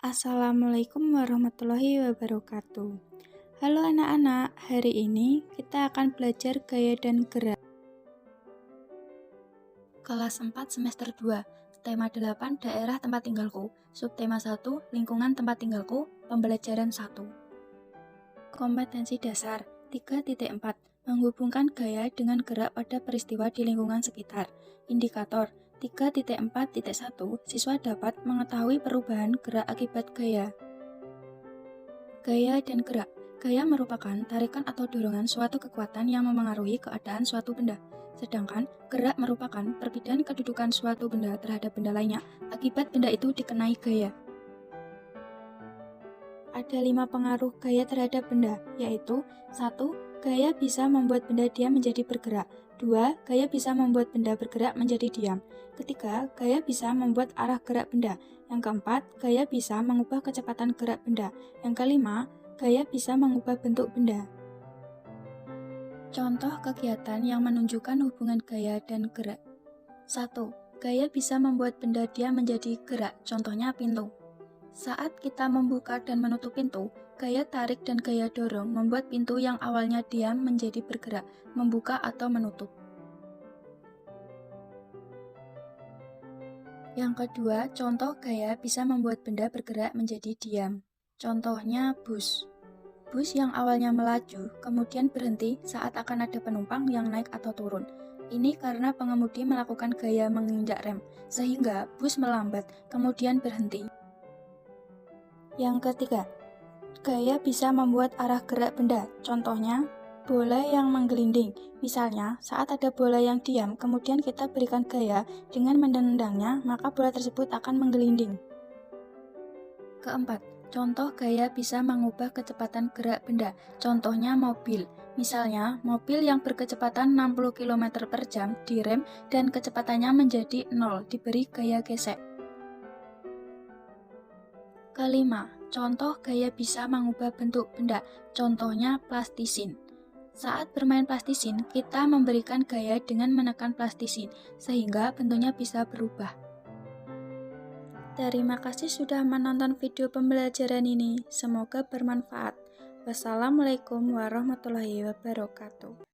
Assalamualaikum warahmatullahi wabarakatuh. Halo anak-anak, hari ini kita akan belajar gaya dan gerak. Kelas 4 semester 2, tema 8 daerah tempat tinggalku, subtema 1 lingkungan tempat tinggalku, pembelajaran 1. Kompetensi dasar 3.4 menghubungkan gaya dengan gerak pada peristiwa di lingkungan sekitar. Indikator 3.4.1 siswa dapat mengetahui perubahan gerak akibat gaya. Gaya dan gerak. Gaya merupakan tarikan atau dorongan suatu kekuatan yang memengaruhi keadaan suatu benda. Sedangkan gerak merupakan perbedaan kedudukan suatu benda terhadap benda lainnya akibat benda itu dikenai gaya. Ada 5 pengaruh gaya terhadap benda, yaitu 1. Gaya bisa membuat benda diam menjadi bergerak. 2. Gaya bisa membuat benda bergerak menjadi diam. Ketiga, gaya bisa membuat arah gerak benda. Yang keempat, gaya bisa mengubah kecepatan gerak benda. Yang kelima, gaya bisa mengubah bentuk benda. Contoh kegiatan yang menunjukkan hubungan gaya dan gerak. 1. Gaya bisa membuat benda diam menjadi gerak, contohnya pintu. Saat kita membuka dan menutup pintu, gaya tarik dan gaya dorong membuat pintu yang awalnya diam menjadi bergerak, membuka atau menutup. Yang kedua, contoh gaya bisa membuat benda bergerak menjadi diam. Contohnya bus. Bus yang awalnya melaju, kemudian berhenti saat akan ada penumpang yang naik atau turun. Ini karena pengemudi melakukan gaya menginjak rem, sehingga bus melambat, kemudian berhenti. Yang ketiga, gaya bisa membuat arah gerak benda. Contohnya, bola yang menggelinding. Misalnya, saat ada bola yang diam, kemudian kita berikan gaya dengan menendangnya, maka bola tersebut akan menggelinding. Keempat, contoh gaya bisa mengubah kecepatan gerak benda. Contohnya mobil. Misalnya, mobil yang berkecepatan 60 km per jam direm dan kecepatannya menjadi 0, diberi gaya gesek. Kelima, contoh gaya bisa mengubah bentuk benda, contohnya plastisin. Saat bermain plastisin, kita memberikan gaya dengan menekan plastisin, sehingga bentuknya bisa berubah. Terima kasih sudah menonton video pembelajaran ini, semoga bermanfaat. Wassalamualaikum warahmatullahi wabarakatuh.